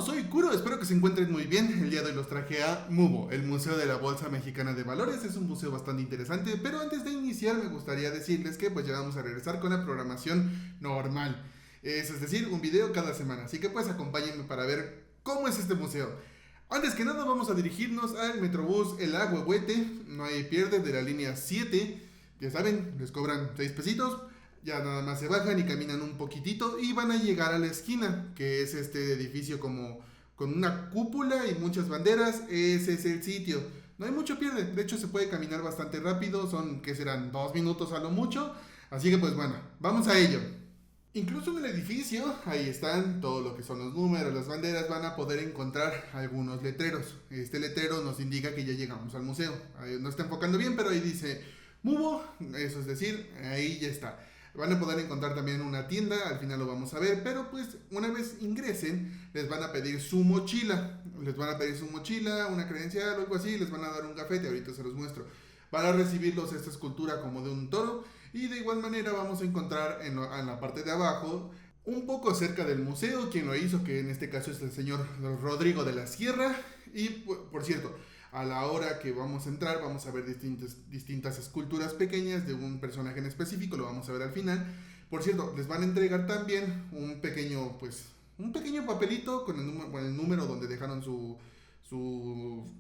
Yo soy Kuro, espero que se encuentren muy bien. El día de hoy los traje a MUBO, el Museo de la Bolsa Mexicana de Valores. Es un museo bastante interesante, pero antes de iniciar me gustaría decirles que pues ya vamos a regresar con la programación normal. Es decir, un video cada semana. Así que pues acompáñenme para ver cómo es este museo. Antes que nada vamos a dirigirnos al Metrobús El Agüehuete, no hay pierde, de la línea 7. Ya saben, les cobran 6 pesitos. Ya nada más se bajan y caminan un poquitito y van a llegar a la esquina, que es este edificio como con una cúpula y muchas banderas. Ese es el sitio. No hay mucho pierde, de hecho se puede caminar bastante rápido, son que serán 2 minutos a lo mucho. Así que pues bueno, vamos a ello. Incluso en el edificio, ahí están todo lo que son los números, las banderas, van a poder encontrar algunos letreros. Este letrero nos indica que ya llegamos al museo. Ahí no está enfocando bien, pero ahí dice MUBO, eso es decir, ahí ya está. Van a poder encontrar también una tienda, al final lo vamos a ver, pero pues una vez ingresen les van a pedir su mochila, una credencial o algo así, les van a dar un gafete, ahorita se los muestro. Para recibirlos esta escultura como de un toro y de igual manera vamos a encontrar en la parte de abajo, un poco cerca del museo, quien lo hizo, que en este caso es el señor Rodrigo de la Sierra. Y por cierto, a la hora que vamos a entrar vamos a ver distintas esculturas pequeñas de un personaje en específico, lo vamos a ver al final. Por cierto, les van a entregar también un pequeño papelito con el número donde dejaron su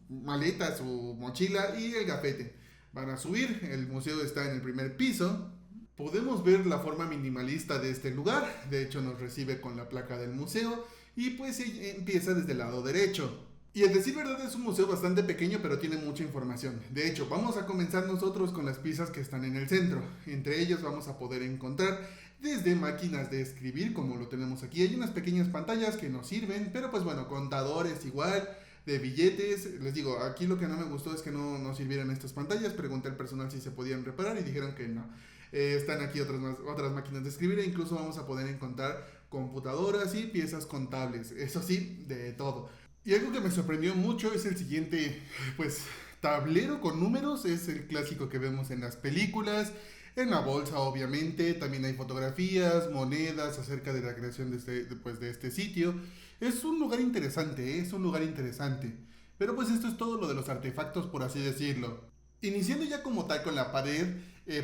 maleta, su mochila y el gafete. Van a subir, el museo está en el primer piso. Podemos ver la forma minimalista de este lugar, de hecho nos recibe con la placa del museo y pues empieza desde el lado derecho. Y a decir verdad es un museo bastante pequeño pero tiene mucha información. De hecho, vamos a comenzar nosotros con las piezas que están en el centro. Entre ellos vamos a poder encontrar desde máquinas de escribir, como lo tenemos aquí. Hay unas pequeñas pantallas que nos sirven, pero pues bueno, contadores igual, de billetes. Les digo, aquí lo que no me gustó es que no sirvieran estas pantallas. Pregunté al personal si se podían reparar y dijeron que no. Están aquí otras máquinas de escribir e incluso vamos a poder encontrar computadoras y piezas contables. Eso sí, de todo. Y algo que me sorprendió mucho es el siguiente, pues, tablero con números. Es el clásico que vemos en las películas, en la bolsa obviamente. También hay fotografías, monedas acerca de la creación de este sitio. Es un lugar interesante, es un lugar interesante. Pero pues esto es todo lo de los artefactos, por así decirlo. Iniciando ya como tal con la pared,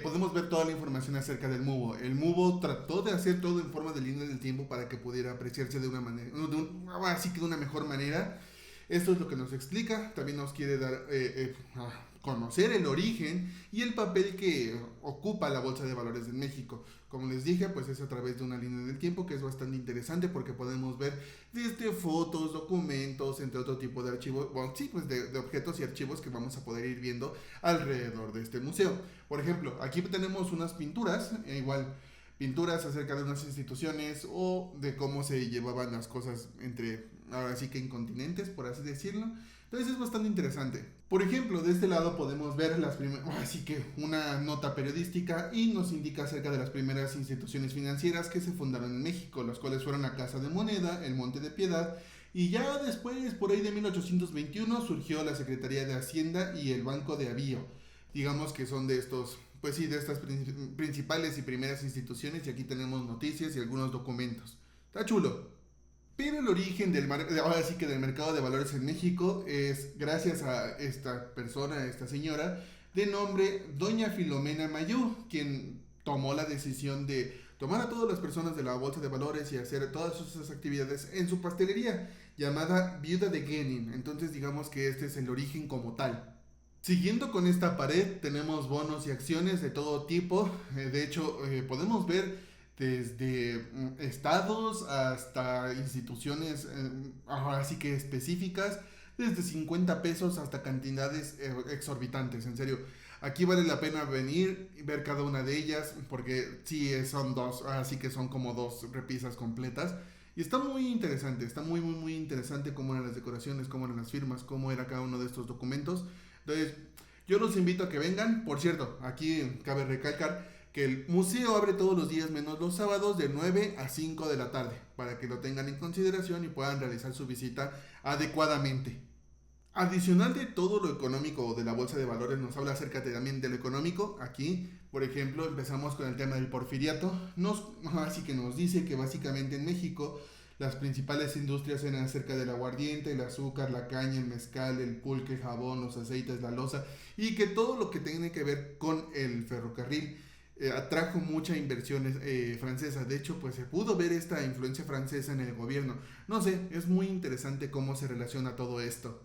podemos ver toda la información acerca del MUBO. El MUBO trató de hacer todo en forma de línea del tiempo para que pudiera apreciarse de una manera, así que de una mejor manera. Esto es lo que nos explica, también nos quiere dar a conocer el origen y el papel que ocupa la Bolsa de Valores de México. Como les dije, pues es a través de una línea del tiempo que es bastante interesante porque podemos ver desde fotos, documentos, entre otro tipo de archivos, bueno, sí, pues de objetos y archivos que vamos a poder ir viendo alrededor de este museo. Por ejemplo, aquí tenemos unas pinturas, pinturas acerca de unas instituciones o de cómo se llevaban las cosas ahora sí que en continentes, por así decirlo. Entonces es bastante interesante. Por ejemplo, de este lado podemos ver así que una nota periodística y nos indica acerca de las primeras instituciones financieras que se fundaron en México, las cuales fueron la Casa de Moneda, el Monte de Piedad, y ya después, por ahí de 1821, surgió la Secretaría de Hacienda y el Banco de Avío. Digamos que son de estos, pues sí, de estas principales y primeras instituciones, y aquí tenemos noticias y algunos documentos. Está chulo. Pero el origen ahora sí que del mercado de valores en México es gracias a esta persona, a esta señora, de nombre Doña Filomena Mayú, quien tomó la decisión de tomar a todas las personas de la bolsa de valores y hacer todas esas actividades en su pastelería, llamada Viuda de Genin. Entonces digamos que este es el origen como tal. Siguiendo con esta pared tenemos bonos y acciones de todo tipo. De hecho, podemos ver desde estados hasta instituciones, ahora sí que específicas, desde 50 pesos hasta cantidades exorbitantes, en serio. Aquí vale la pena venir y ver cada una de ellas, porque sí, son dos, así que son como dos repisas completas. Y está muy interesante, está muy interesante cómo eran las decoraciones, cómo eran las firmas, cómo era cada uno de estos documentos. Entonces, yo los invito a que vengan. Por cierto, aquí cabe recalcar que el museo abre todos los días menos los sábados de 9 a 5 de la tarde, para que lo tengan en consideración y puedan realizar su visita adecuadamente. Adicional de todo lo económico de la bolsa de valores, nos habla acerca también de lo económico. Aquí, por ejemplo, empezamos con el tema del porfiriato. Así que nos dice que básicamente en México Las principales industrias eran acerca del aguardiente, el azúcar, la caña, el mezcal, el pulque, el jabón, los aceites, la loza, y que todo lo que tiene que ver con el ferrocarril atrajo mucha inversión francesa. De hecho, pues se pudo ver esta influencia francesa en el gobierno. No sé, es muy interesante cómo se relaciona todo esto.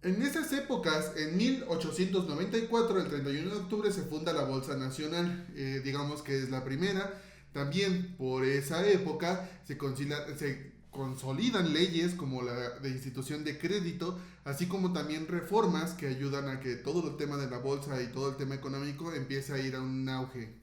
En esas épocas, en 1894, el 31 de octubre, se funda la Bolsa Nacional, digamos que es la primera. También por esa época se consolidan leyes como la de institución de crédito, así como también reformas que ayudan a que todo el tema de la bolsa y todo el tema económico empiece a ir a un auge.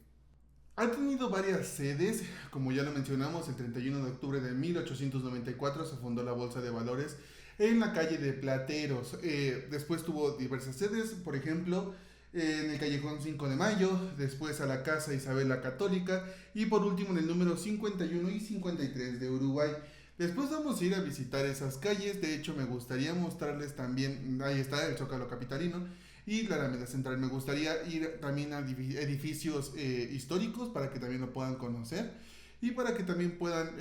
Ha tenido varias sedes, como ya lo mencionamos, el 31 de octubre de 1894 se fundó la Bolsa de Valores en la calle de Plateros. Después tuvo diversas sedes, por ejemplo, en el Callejón 5 de Mayo, después a la Casa Isabel la Católica y por último en el número 51 y 53 de Uruguay. Después vamos a ir a visitar esas calles, de hecho me gustaría mostrarles también, ahí está el Zócalo Capitalino y la Alameda Central. Me gustaría ir también a edificios históricos para que también lo puedan conocer y para que también puedan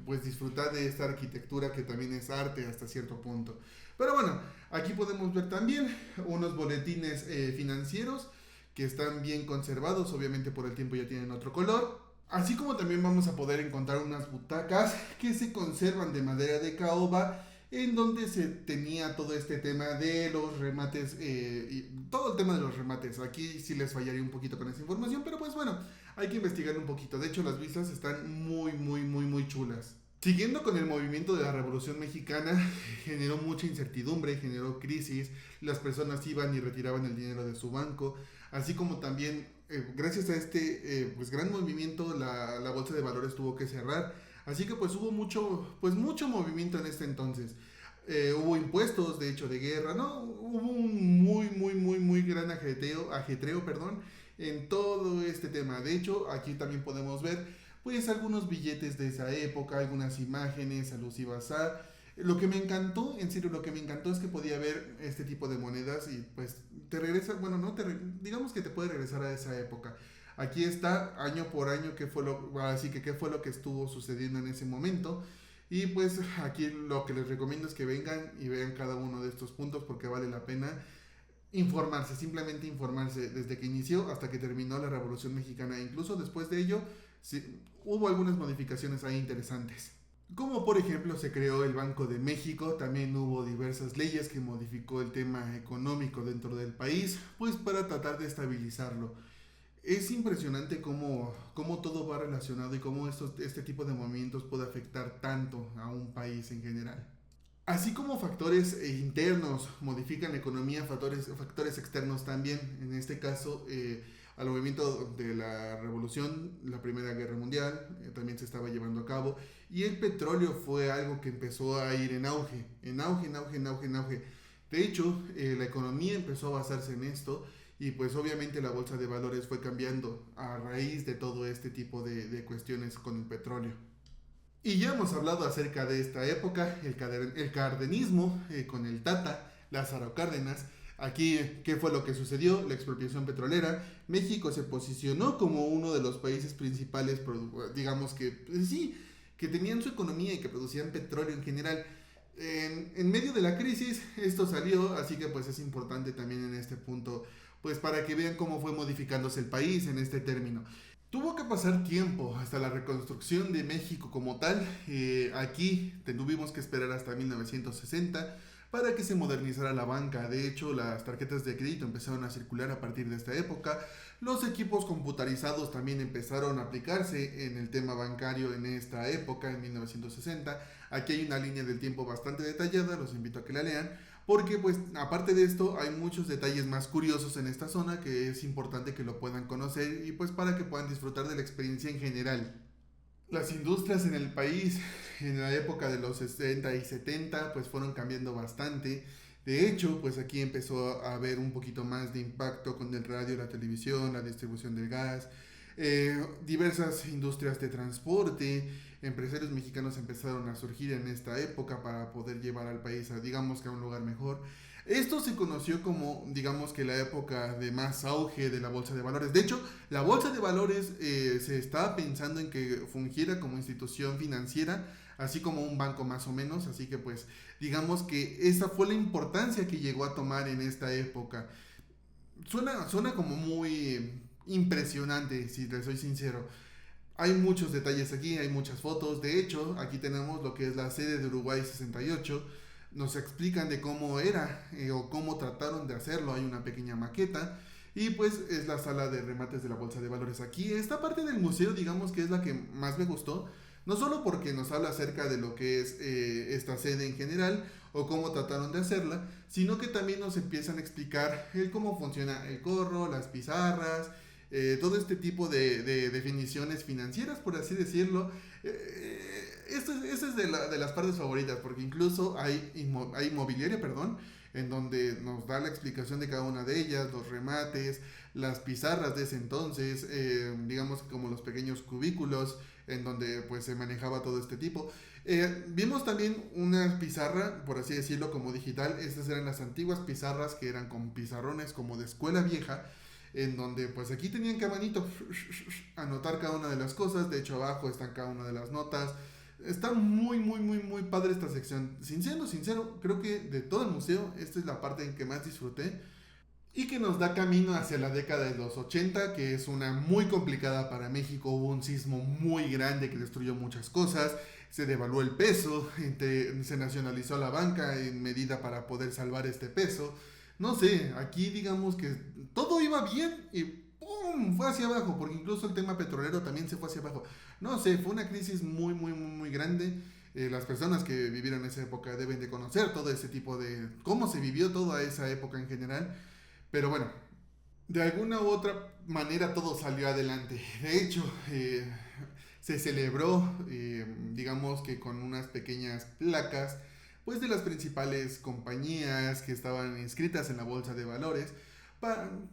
pues disfrutar de esta arquitectura que también es arte hasta cierto punto. Pero bueno, aquí podemos ver también unos boletines financieros que están bien conservados, obviamente por el tiempo ya tienen otro color. Así como también vamos a poder encontrar unas butacas que se conservan de madera de caoba, en donde se tenía todo este tema de los remates, y todo el tema de los remates. Aquí sí les fallaría un poquito con esa información, pero pues bueno, hay que investigar un poquito. De hecho, las vistas están muy chulas. Siguiendo con el movimiento de la Revolución Mexicana, generó mucha incertidumbre, generó crisis, las personas iban y retiraban el dinero de su banco, así como también, gracias a este pues gran movimiento, la Bolsa de Valores tuvo que cerrar, así que pues hubo mucho movimiento en este entonces. Hubo impuestos, de hecho, de guerra, ¿no? Hubo un muy gran ajetreo, perdón, en todo este tema. De hecho, aquí también podemos ver pues algunos billetes de esa época, algunas imágenes alusivas a... Lo que me encantó, en serio, lo que me encantó es que podía ver este tipo de monedas y pues te regresa, bueno, no te, digamos que te puede regresar a esa época. Aquí está año por año así que qué fue lo que estuvo sucediendo en ese momento. Y pues aquí lo que les recomiendo es que vengan y vean cada uno de estos puntos porque vale la pena informarse, simplemente informarse desde que inició hasta que terminó la Revolución Mexicana. Incluso después de ello, sí, hubo algunas modificaciones ahí interesantes. Como por ejemplo se creó el Banco de México, también hubo diversas leyes que modificó el tema económico dentro del país, pues para tratar de estabilizarlo. Es impresionante cómo todo va relacionado y cómo este tipo de movimientos puede afectar tanto a un país en general. Así como factores internos modifican la economía, factores externos también. En este caso, al movimiento de la revolución, la Primera Guerra Mundial, también se estaba llevando a cabo. Y el petróleo fue algo que empezó a ir en auge, en auge, en auge, en auge, en auge. De hecho, la economía empezó a basarse en esto y pues obviamente la bolsa de valores fue cambiando a raíz de todo este tipo de cuestiones con el petróleo. Y ya hemos hablado acerca de esta época, el cardenismo con el Tata, Lázaro Cárdenas. Aquí, ¿qué fue lo que sucedió? La expropiación petrolera. México se posicionó como uno de los países principales, digamos que, pues sí, que tenían su economía y que producían petróleo en general. En medio de la crisis, esto salió, así que pues es importante también en este punto, pues para que vean cómo fue modificándose el país en este término. Tuvo que pasar tiempo hasta la reconstrucción de México como tal. Aquí tuvimos que esperar hasta 1960 para que se modernizara la banca. De hecho, las tarjetas de crédito empezaron a circular a partir de esta época. Los equipos computarizados también empezaron a aplicarse en el tema bancario en esta época, en 1960. Aquí hay una línea del tiempo bastante detallada, los invito a que la lean. Porque pues aparte de esto hay muchos detalles más curiosos en esta zona que es importante que lo puedan conocer y pues para que puedan disfrutar de la experiencia en general. Las industrias en el país en la época de los 60 y 70 pues fueron cambiando bastante. De hecho, pues aquí empezó a haber un poquito más de impacto con el radio, la televisión, la distribución del gas, diversas industrias de transporte, empresarios mexicanos empezaron a surgir en esta época para poder llevar al país a, digamos que a un lugar mejor. Esto se conoció como, digamos que la época de más auge de la bolsa de valores. De hecho, la bolsa de valores se estaba pensando en que fungiera como institución financiera así como un banco más o menos, así que pues digamos que esa fue la importancia que llegó a tomar en esta época. Suena como muy impresionante, si te soy sincero. Hay muchos detalles aquí, hay muchas fotos. De hecho, aquí tenemos lo que es la sede de Uruguay 68. Nos explican de cómo era o cómo trataron de hacerlo. Hay una pequeña maqueta. Y pues es la sala de remates de la Bolsa de Valores aquí. Esta parte del museo, digamos que es la que más me gustó. No solo porque nos habla acerca de lo que es esta sede en general o cómo trataron de hacerla, sino que también nos empiezan a explicar el cómo funciona el corro, las pizarras, todo este tipo de definiciones financieras, por así decirlo. Esto es de las partes favoritas, porque incluso hay mobiliaria, perdón, en donde nos da la explicación de cada una de ellas, los remates, las pizarras de ese entonces, digamos como los pequeños cubículos en donde pues se manejaba todo este tipo. Vimos también una pizarra, por así decirlo, como digital. Estas eran las antiguas pizarras que eran con pizarrones como de escuela vieja, en donde pues aquí tenían que a manito anotar cada una de las cosas. De hecho abajo están cada una de las notas. Está muy padre esta sección. Siendo sincero, creo que de todo el museo esta es la parte en que más disfruté y que nos da camino hacia la década de los 80, que es una muy complicada para México. Hubo un sismo muy grande que destruyó muchas cosas, se devaluó el peso, se nacionalizó la banca en medida para poder salvar este peso. No sé, aquí digamos que todo iba bien y ¡pum! Fue hacia abajo, porque incluso el tema petrolero también se fue hacia abajo. No sé, fue una crisis muy grande. Las personas que vivieron esa época deben de conocer todo ese tipo de... cómo se vivió toda esa época en general. Pero bueno, de alguna u otra manera todo salió adelante. De hecho, se celebró, digamos que con unas pequeñas placas, pues de las principales compañías que estaban inscritas en la bolsa de valores,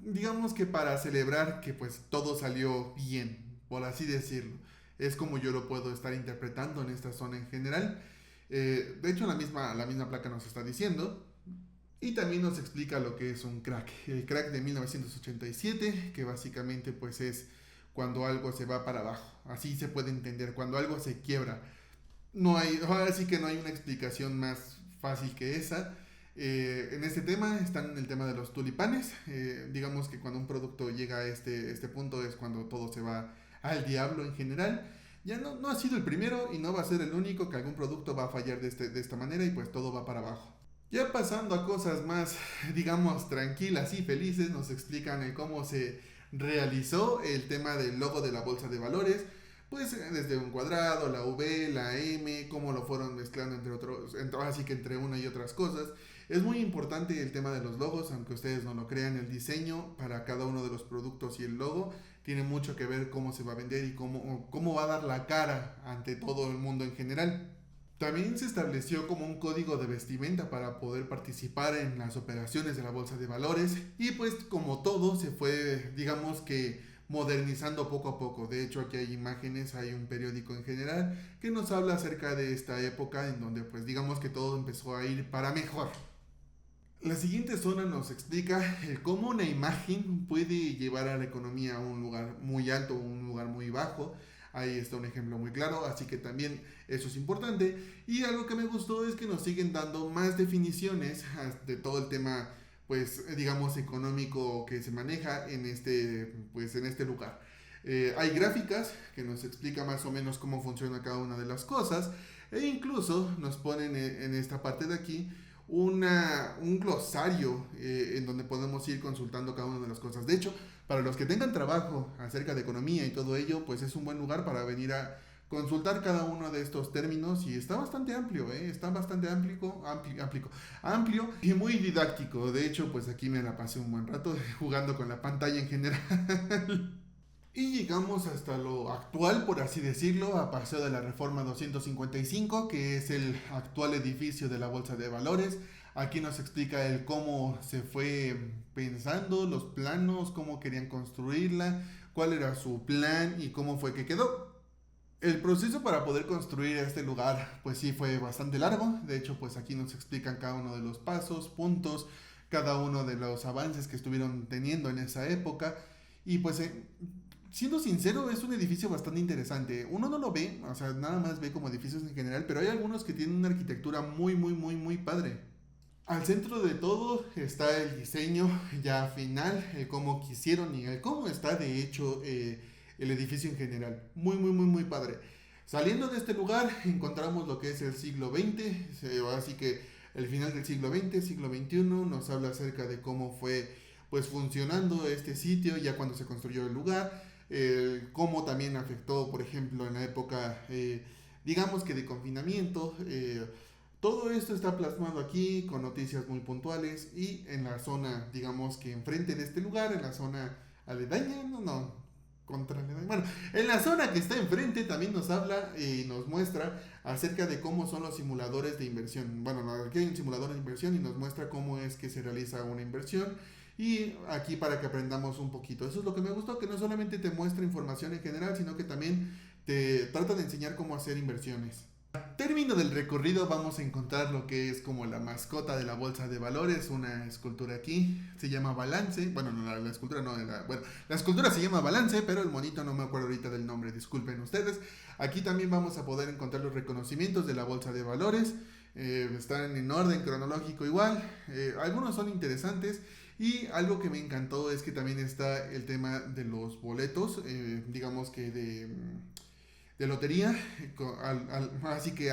digamos que para celebrar que pues todo salió bien, por así decirlo. Es como yo lo puedo estar interpretando en esta zona en general. De hecho, la misma placa nos está diciendo. Y también nos explica lo que es un crack. El crack de 1987, que básicamente pues es cuando algo se va para abajo. Así se puede entender, cuando algo se quiebra. Ahora sí que no hay una explicación más fácil que esa. En este tema están el tema de los tulipanes. Digamos que cuando un producto llega a este punto es cuando todo se va al diablo en general. Ya no ha sido el primero y no va a ser el único que algún producto va a fallar de esta manera y pues todo va para abajo. Ya pasando a cosas más, digamos, tranquilas y felices, nos explican el cómo se realizó el tema del logo de la bolsa de valores. Pues desde un cuadrado, la V, la M, cómo lo fueron mezclando entre otros, así que entre una y otras cosas. Es muy importante el tema de los logos, aunque ustedes no lo crean, el diseño para cada uno de los productos y el logo tiene mucho que ver cómo se va a vender y cómo va a dar la cara ante todo el mundo en general. También se estableció como un código de vestimenta para poder participar en las operaciones de la bolsa de valores y pues como todo se fue, digamos que modernizando poco a poco. De hecho aquí hay imágenes, hay un periódico en general que nos habla acerca de esta época en donde pues digamos que todo empezó a ir para mejor. La siguiente zona nos explica el cómo una imagen puede llevar a la economía a un lugar muy alto o un lugar muy bajo. Ahí está un ejemplo muy claro, así que también eso es importante. Y algo que me gustó es que nos siguen dando más definiciones de todo el tema, pues digamos, económico que se maneja pues, en este lugar. Hay gráficas que nos explica más o menos cómo funciona cada una de las cosas e incluso nos ponen en esta parte de aquí un glosario en donde podemos ir consultando cada una de las cosas. De hecho, para los que tengan trabajo acerca de economía y todo ello, pues es un buen lugar para venir a consultar cada uno de estos términos y está bastante amplio, está bastante amplio y muy didáctico. De hecho, pues aquí me la pasé un buen rato jugando con la pantalla en general. Y llegamos hasta lo actual, por así decirlo, a Paseo de la Reforma 255, que es el actual edificio de la Bolsa de Valores. Aquí nos explica el cómo se fue pensando, los planos, cómo querían construirla, cuál era su plan y cómo fue que quedó. El proceso para poder construir este lugar, pues sí fue bastante largo. De hecho, pues aquí nos explican cada uno de los pasos, puntos, cada uno de los avances que estuvieron teniendo en esa época. Y pues Siendo sincero, es un edificio bastante interesante. Uno no lo ve, o sea, nada más ve como edificios en general, pero hay algunos que tienen una arquitectura muy, muy, muy, muy padre. Al centro de todo está el diseño ya final, el cómo quisieron y el cómo está de hecho el edificio en general. Muy, muy, muy, muy padre. Saliendo de este lugar encontramos lo que es el siglo XX, así que el final del siglo XX, siglo XXI, nos habla acerca de cómo fue pues funcionando este sitio ya cuando se construyó el lugar, cómo también afectó, por ejemplo, en la época, digamos que de confinamiento. Todo esto está plasmado aquí con noticias muy puntuales y en la zona, digamos que enfrente de este lugar, en la zona aledaña, contra aledaña. Bueno, en la zona que está enfrente también nos habla y nos muestra acerca de cómo son los simuladores de inversión. Bueno, aquí hay un simulador de inversión y nos muestra cómo es que se realiza una inversión. Y aquí para que aprendamos un poquito. Eso es lo que me gustó, que no solamente te muestra información en general, sino que también te trata de enseñar cómo hacer inversiones. Término del recorrido vamos a encontrar lo que es como la mascota de la bolsa de valores, una escultura aquí, se llama Balance, bueno, no, la escultura no, bueno, la escultura se llama Balance, pero el monito no me acuerdo ahorita del nombre, disculpen ustedes. Aquí también vamos a poder encontrar los reconocimientos de la bolsa de valores, están en orden cronológico igual, algunos son interesantes. Y algo que me encantó es que también está el tema de los boletos, digamos que de lotería, así que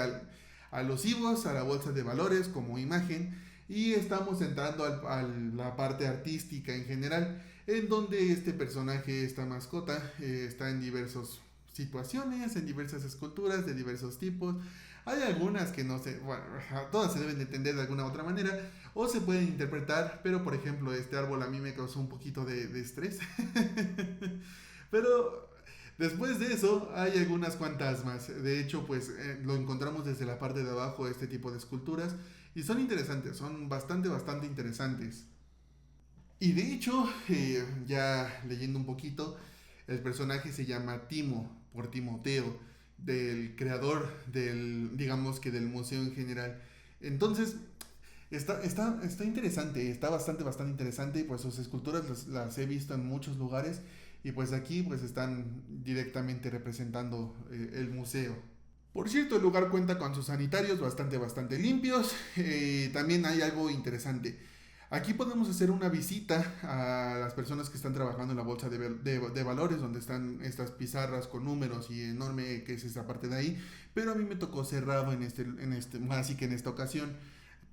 alusivos a la bolsa de valores como imagen. Y estamos entrando a la parte artística en general, en donde este personaje, esta mascota, está en diversas situaciones, en diversas esculturas de diversos tipos. Hay algunas que no sé, bueno, todas se deben de entender de alguna otra manera o se pueden interpretar, pero por ejemplo este árbol a mí me causó un poquito de estrés. Pero después de eso hay algunas cuantas más. De hecho, pues lo encontramos desde la parte de abajo, este tipo de esculturas, y son interesantes, son bastante, bastante interesantes. Y de hecho, ya leyendo un poquito, el personaje se llama Timo, por Timoteo, del creador del, digamos que del museo en general. Entonces, está interesante, está bastante, bastante interesante, y pues sus esculturas las he visto en muchos lugares, y pues aquí pues están directamente representando el museo. Por cierto, el lugar cuenta con sus sanitarios bastante, bastante limpios. También hay algo interesante. Aquí podemos hacer una visita a las personas que están trabajando en la bolsa de valores, donde están estas pizarras con números y enorme que es esta parte de ahí. Pero a mí me tocó cerrado así que en esta ocasión.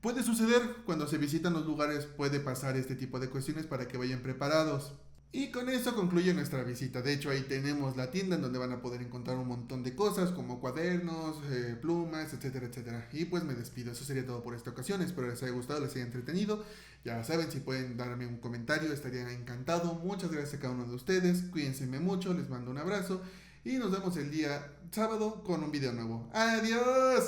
Puede suceder cuando se visitan los lugares, puede pasar este tipo de cuestiones para que vayan preparados. Y con eso concluye nuestra visita. De hecho, ahí tenemos la tienda en donde van a poder encontrar un montón de cosas como cuadernos, plumas, etcétera, etcétera. Y pues me despido. Eso sería todo por esta ocasión. Espero les haya gustado, les haya entretenido. Ya saben, si pueden darme un comentario, estaría encantado. Muchas gracias a cada uno de ustedes. Cuídense mucho, les mando un abrazo. Y nos vemos el día sábado con un video nuevo. ¡Adiós!